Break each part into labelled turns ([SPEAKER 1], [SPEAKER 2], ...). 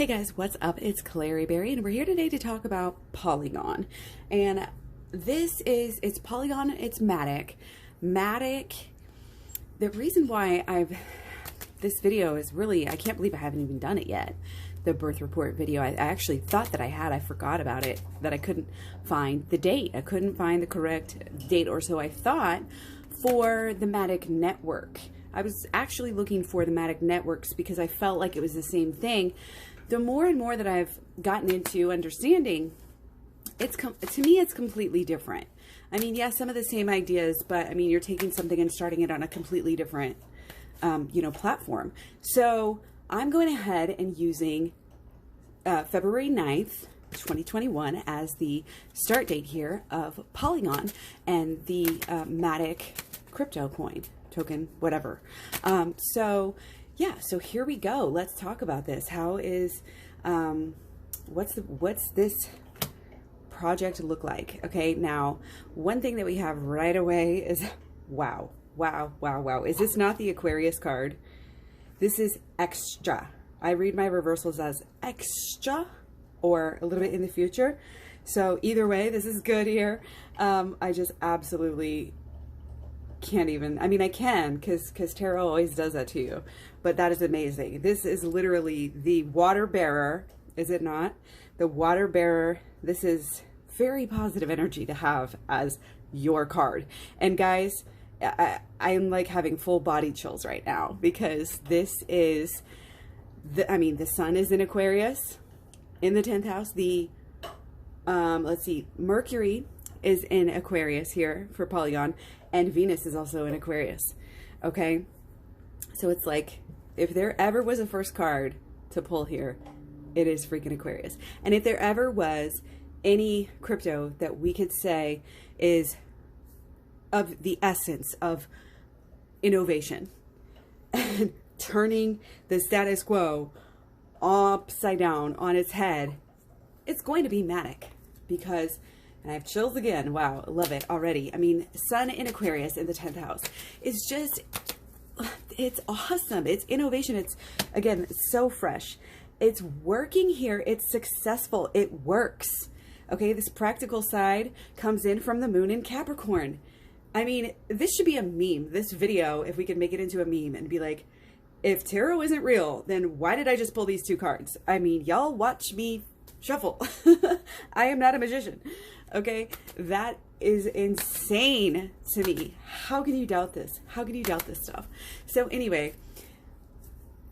[SPEAKER 1] Hey guys, what's up? It's KlaireeBerry and we're here today to talk about Polygon. And it's Polygon, it's MATIC. MATIC, the reason why this video is really, I can't believe I haven't even done it yet. The birth report video, I actually thought that I had, I forgot about it, that I couldn't find the date. I couldn't find the correct date, or so I thought, for the MATIC network. I was actually looking for the MATIC networks because I felt like it was the same thing. The more and more that I've gotten into understanding, to me, it's completely different. I mean, yeah, some of the same ideas, but I mean, you're taking something and starting it on a completely different, platform. So I'm going ahead and using February 9th, 2021 as the start date here of Polygon and the MATIC crypto coin, token, whatever. Yeah, so here we go. Let's talk about this. How is, what's this project look like? Okay, now, one thing that we have right away is, wow. Is this not the Aquarius card? This is extra. I read my reversals as extra or a little bit in the future. So either way, this is good here. I just absolutely can't even, I mean, I can because tarot always does that to you, but that is amazing. This is literally the water bearer, is it not? The water bearer. This is very positive energy to have as your card. And guys, I'm like having full body chills right now because this is the sun is in Aquarius in the 10th house. The let's see, Mercury is in Aquarius here for Polygon, and Venus is also in Aquarius. Okay, so it's like, if there ever was a first card to pull here, it is freaking Aquarius. And if there ever was any crypto that we could say is of the essence of innovation and turning the status quo upside down on its head, it's going to be MATIC. Because, and I have chills again. Wow, I love it already. I mean, sun in Aquarius in the 10th house. It's just, it's awesome. It's innovation. It's, again, so fresh. It's working here. It's successful. It works. Okay, this practical side comes in from the moon in Capricorn. I mean, this should be a meme. This video, if we could make it into a meme and be like, if tarot isn't real, then why did I just pull these two cards? I mean, y'all watch me shuffle. I am not a magician. Okay, that is insane to me. How can you doubt this? How can you doubt this stuff? So anyway,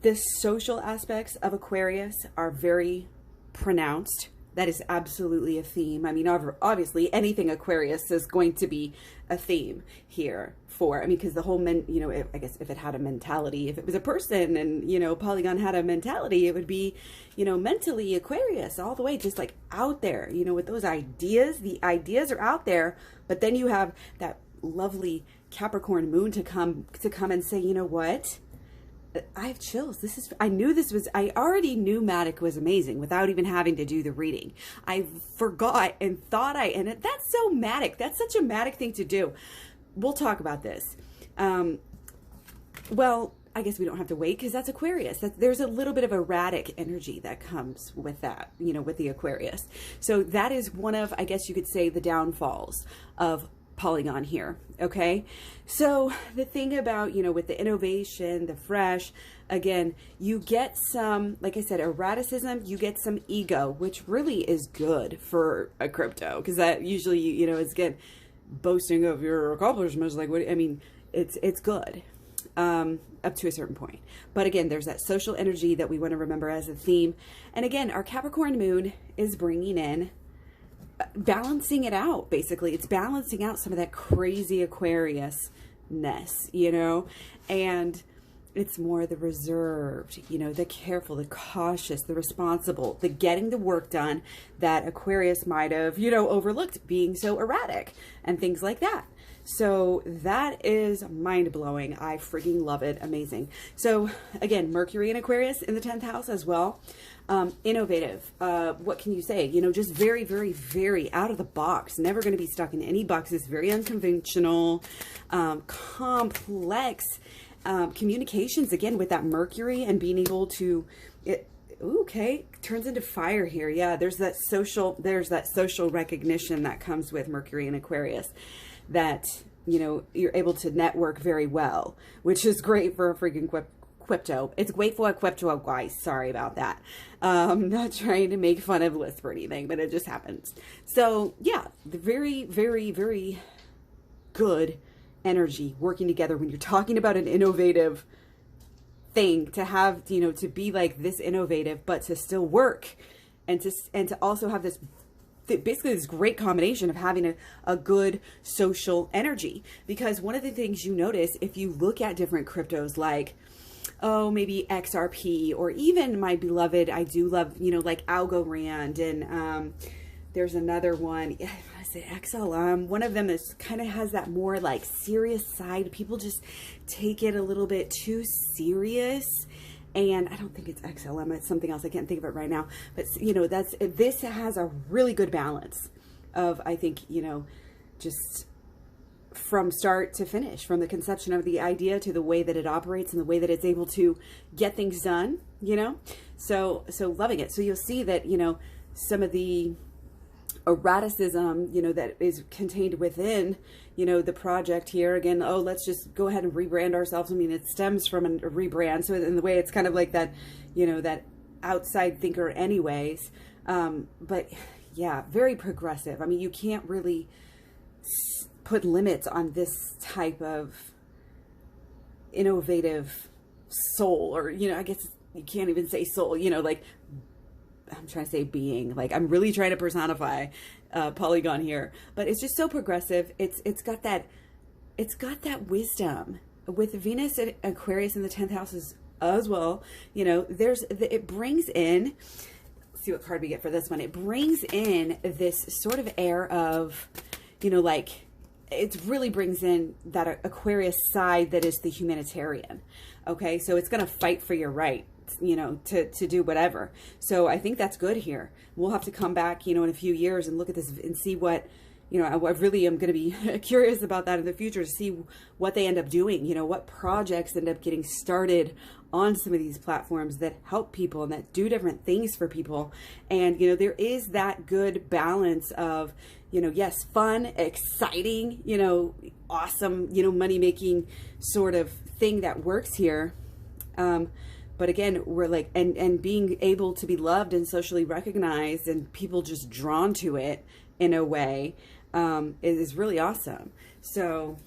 [SPEAKER 1] the social aspects of Aquarius are very pronounced. That is absolutely a theme. I mean, obviously anything Aquarius is going to be a theme here for, I mean, because the whole I guess if it had a mentality, if it was a person and, Polygon had a mentality, it would be, mentally Aquarius all the way, just like out there, with those ideas. The ideas are out there, but then you have that lovely Capricorn moon to come and say, you know what? I have chills. I already knew MATIC was amazing without even having to do the reading. I forgot and thought that's so MATIC. That's such a MATIC thing to do. We'll talk about this. Well, I guess we don't have to wait because that's Aquarius. There's a little bit of erratic energy that comes with that, with the Aquarius. So that is one of, I guess you could say, the downfalls of Polygon here. Okay, so the thing about, with the innovation, the fresh, again, you get some, like I said, erraticism, you get some ego, which really is good for a crypto, because that usually, is, again, boasting of your accomplishments. Like, what I mean, it's good up to a certain point. But again, there's that social energy that we want to remember as a theme. And again, our Capricorn moon is bringing in, balancing it out. Basically, it's balancing out some of that crazy Aquarius-ness, and it's more the reserved, the careful, the cautious, the responsible, the getting the work done that Aquarius might have, overlooked, being so erratic and things like that. So that is mind-blowing. I freaking love it. Amazing. So again, Mercury in Aquarius in the 10th house as well. Innovative. What can you say? Just very, very, very out of the box. Never going to be stuck in any boxes. Very unconventional, complex communications. Again, with that Mercury and being able to ooh, okay, turns into fire here. Yeah, there's that social recognition that comes with Mercury and Aquarius, that, you know, you're able to network very well, which is great for a freaking crypto. It's great for a crypto guys. Sorry about that. Not trying to make fun of Lisp or anything, but it just happens. So yeah, the very, very, very good energy working together when you're talking about an innovative thing, to have, you know, to be like this innovative, but to still work, and to also have this, basically this great combination of having a good social energy. Because one of the things you notice if you look at different cryptos, like, oh, maybe XRP, or even my beloved, I do love, you know, like Algorand, and there's another one, is it XLM? One of them is kind of has that more like serious side. People just take it a little bit too serious. And I don't think it's XLM, it's something else. I can't think of it right now. But, you know, this has a really good balance of, I think, you know, just from start to finish, from the conception of the idea to the way that it operates and the way that it's able to get things done, you know. So loving it. So you'll see that, you know, some of the erraticism, you know, that is contained within, you know, the project here. Again, oh, let's just go ahead and rebrand ourselves. I mean, it stems from a rebrand. So in the way, it's kind of like that, you know, that outside thinker anyways. But yeah, very progressive. I mean, you can't really put limits on this type of innovative soul, or, you know, I guess you can't even say soul, you know, like, I'm trying to say being, like, I'm really trying to personify Polygon here, but it's just so progressive. It's got that wisdom with Venus and Aquarius in the 10th houses as well. You know, it brings in, let's see what card we get for this one. It brings in this sort of air of, you know, like, it really brings in that Aquarius side that is the humanitarian. Okay, so it's going to fight for your right, you know, to do whatever. So I think that's good here. We'll have to come back, you know, in a few years and look at this and see what, you know, I really am going to be curious about that in the future, to see what they end up doing, you know, what projects end up getting started on some of these platforms that help people and that do different things for people. And, you know, there is that good balance of, you know, yes, fun, exciting, you know, awesome, you know, money-making sort of thing that works here. But again, we're like, and being able to be loved and socially recognized and people just drawn to it in a way, is really awesome. So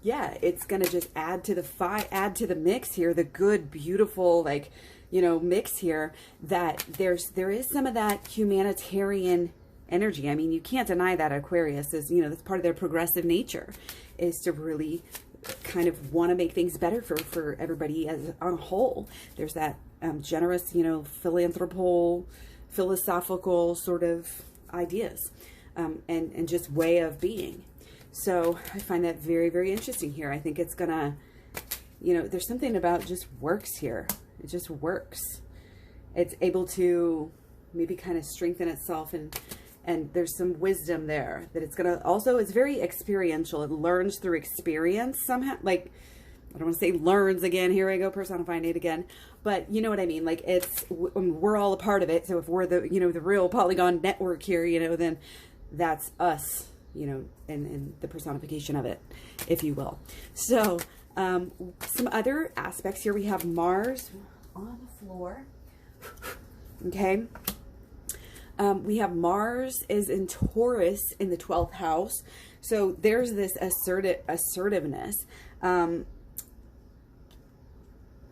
[SPEAKER 1] yeah, it's going to just add to the mix here, the good, beautiful, like, you know, mix here, that there is some of that humanitarian energy. I mean, you can't deny that Aquarius is, you know, that's part of their progressive nature, is to really kind of want to make things better for everybody as on a whole. There's that generous, you know, philosophical sort of ideas, and just way of being. So I find that very, very interesting here. I think it's gonna, you know, there's something about just works here. It just works. It's able to maybe kind of strengthen itself, and there's some wisdom there that it's gonna also, it's very experiential. It learns through experience somehow. Like, I don't want to say learns again. Here I go personifying it again. But you know what I mean? Like, we're all a part of it. So if we're the, you know, the real Polygon network here, you know, then that's us, you know, and the personification of it, if you will. So some other aspects here. We have Mars on the floor. Okay. We have Mars is in Taurus in the 12th house. So there's this assertiveness. I'm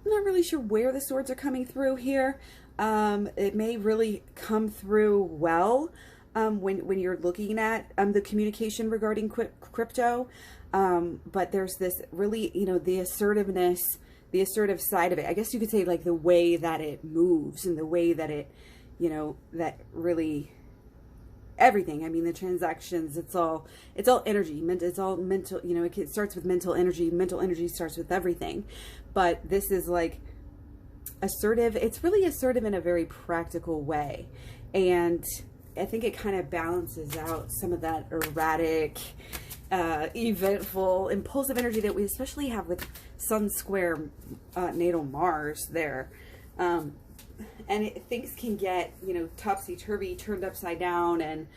[SPEAKER 1] not really sure where the swords are coming through here. It may really come through well when you're looking at the communication regarding crypto. But there's this really, you know, the assertiveness, the assertive side of it. I guess you could say, like, the way that it moves and the way that it, you know, that really everything. I mean, the transactions, it's all energy. It's all mental, you know, it starts with mental energy. Mental energy starts with everything. But this is like assertive. It's really assertive in a very practical way. And I think it kind of balances out some of that erratic, eventful, impulsive energy that we especially have with Sun square natal Mars there. things can get, you know, topsy-turvy, turned upside down. And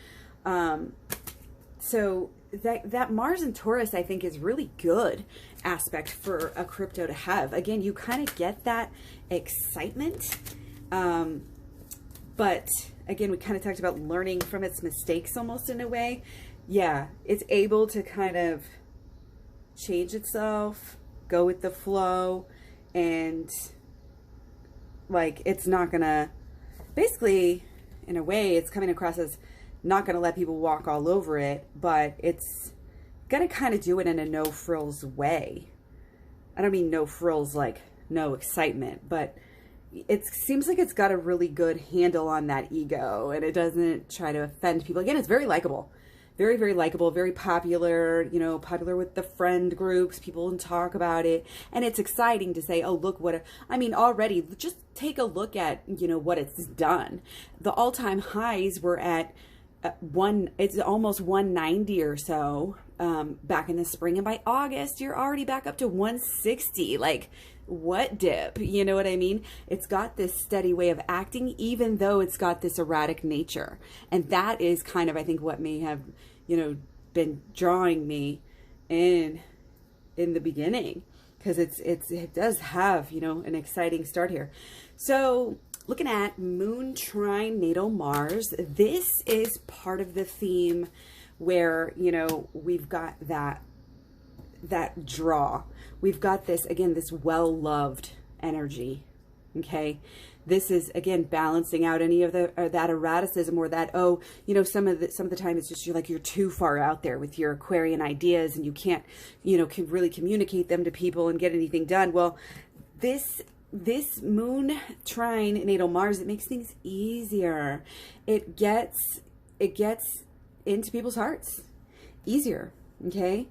[SPEAKER 1] so that Mars in Taurus, I think, is really good aspect for a crypto to have. Again, you kind of get that excitement. But again, we kind of talked about learning from its mistakes almost in a way. Yeah, it's able to kind of change itself, go with the flow, and like, it's not gonna, basically, in a way, it's coming across as not gonna let people walk all over it, but it's gonna kind of do it in a no frills way. I don't mean no frills like no excitement, but it seems like it's got a really good handle on that ego, and it doesn't try to offend people. Again, it's very likable. Very, very likable, very popular, you know, popular with the friend groups. People talk about it. And it's exciting to say, oh, look what, I mean, already, just take a look at, you know, what it's done. The all-time highs were at it's almost 190 or so back in the spring. And by August, you're already back up to 160. Like, what dip? You know what I mean? It's got this steady way of acting, even though it's got this erratic nature. And that is kind of, I think, what may have, you know, been drawing me in the beginning, because it does have, you know, an exciting start here. So looking at Moon Trine Natal Mars, this is part of the theme where, you know, we've got that draw. We've got this, again, this well-loved energy, okay? This is, again, balancing out any of that erraticism, or that, oh, you know, some of the time it's just, you're too far out there with your Aquarian ideas, and you can't, you know, can really communicate them to people and get anything done. Well, this Moon Trine Natal Mars, it makes things easier. It gets into people's hearts easier, okay?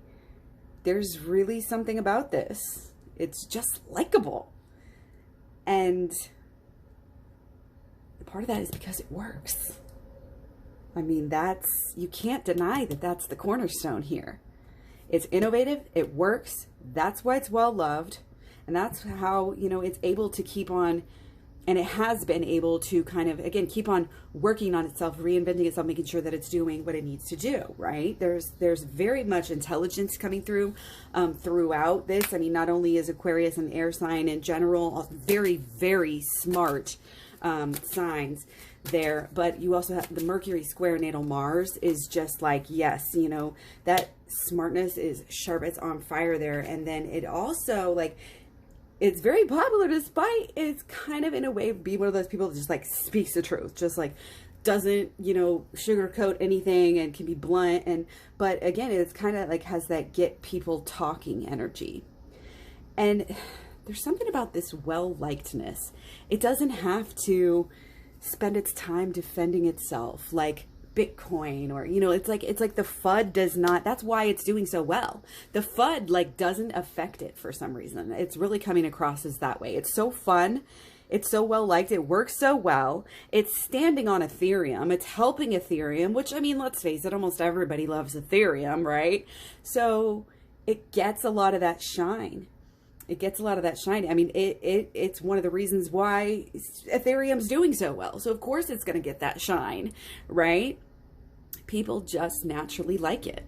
[SPEAKER 1] There's really something about this. It's just likable. And part of that is because it works. I mean, you can't deny that that's the cornerstone here. It's innovative, it works, that's why it's well loved, and that's how, you know, it's able to keep on, and it has been able to kind of, again, keep on working on itself, reinventing itself, making sure that it's doing what it needs to do, right? There's very much intelligence coming through throughout this. I mean, not only is Aquarius an air sign in general, very, very smart signs there, but you also have the Mercury square natal Mars is just like, yes, you know, that smartness is sharp, it's on fire there. And then it also, like, it's very popular, despite it's kind of, in a way, be one of those people that just like speaks the truth, just like doesn't, you know, sugarcoat anything, and can be blunt. But again, it's kind of like has that get people talking energy. And there's something about this well-likedness. It doesn't have to spend its time defending itself like Bitcoin, or, you know, it's like the FUD does not, that's why it's doing so well. The FUD like doesn't affect it for some reason. It's really coming across as that way. It's so fun. It's so well liked. It works so well. It's standing on Ethereum. It's helping Ethereum, which, I mean, let's face it, almost everybody loves Ethereum, right? So it gets a lot of that shine. It gets a lot of that shine. I mean, it's one of the reasons why Ethereum's doing so well. So of course it's going to get that shine, right? People just naturally like it.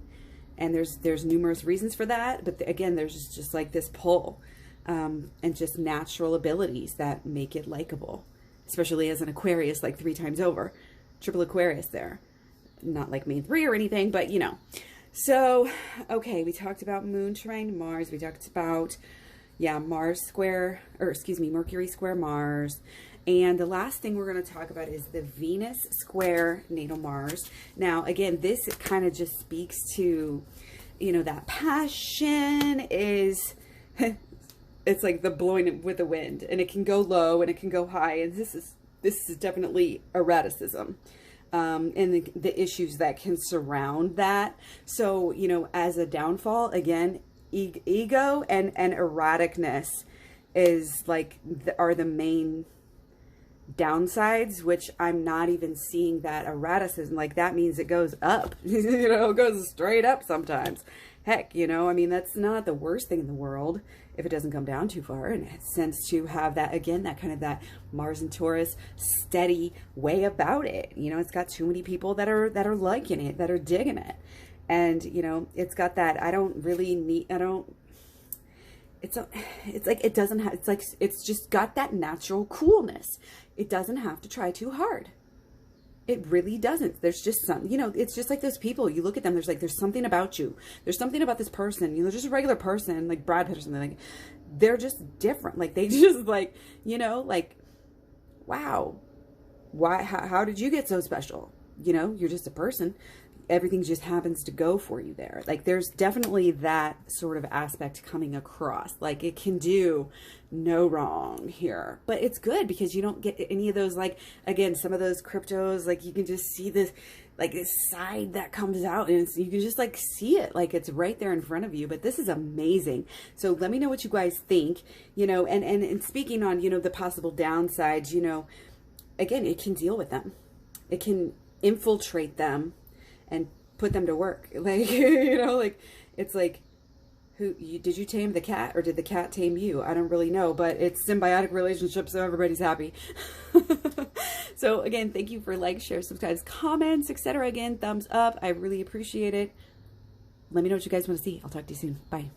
[SPEAKER 1] And there's numerous reasons for that. But again, there's just like this pull and just natural abilities that make it likable, especially as an Aquarius, like 3 times over. Triple Aquarius there. Not like main 3 or anything, but you know. So, okay, we talked about Moon Trine Mars. We talked about, yeah, Mars square, or excuse me, Mercury square Mars. And the last thing we're going to talk about is the Venus square natal Mars. Now, again, this kind of just speaks to, you know, that passion is, it's like the blowing with the wind, and it can go low and it can go high. And this is definitely erraticism. And the issues that can surround that. So, you know, as a downfall, again, ego and erraticness is like, are the main downsides, which I'm not even seeing that erraticism. Like, that means it goes up, you know, it goes straight up sometimes. Heck, you know, I mean, that's not the worst thing in the world if it doesn't come down too far. And it tends to have that, again, that kind of that Mars and Taurus steady way about it. You know, it's got too many people that are liking it, that are digging it. And, you know, it's got that, I don't really need, I don't, it's like, it doesn't have, it's like, it's just got that natural coolness. It doesn't have to try too hard. It really doesn't. There's just some, you know, it's just like those people, you look at them, there's something about you. There's something about this person, you know, just a regular person, like Brad Pitt or something, like, they're just different. Like, they just like, you know, like, wow, why, how did you get so special? You know, you're just a person. Everything just happens to go for you there. Like, there's definitely that sort of aspect coming across. Like, it can do no wrong here, but it's good because you don't get any of those, like, again, some of those cryptos, like, you can just see this, like, this side that comes out, and you can just like see it, like it's right there in front of you. But this is amazing. So let me know what you guys think, you know, and speaking on, you know, the possible downsides, you know, again, it can deal with them. It can infiltrate them and put them to work. Like, you know, like, it's like, did you tame the cat or did the cat tame you? I don't really know, but it's symbiotic relationship, so everybody's happy. So again, thank you for likes, shares, subscribes, comments, etc. Again, thumbs up. I really appreciate it. Let me know what you guys want to see. I'll talk to you soon. Bye.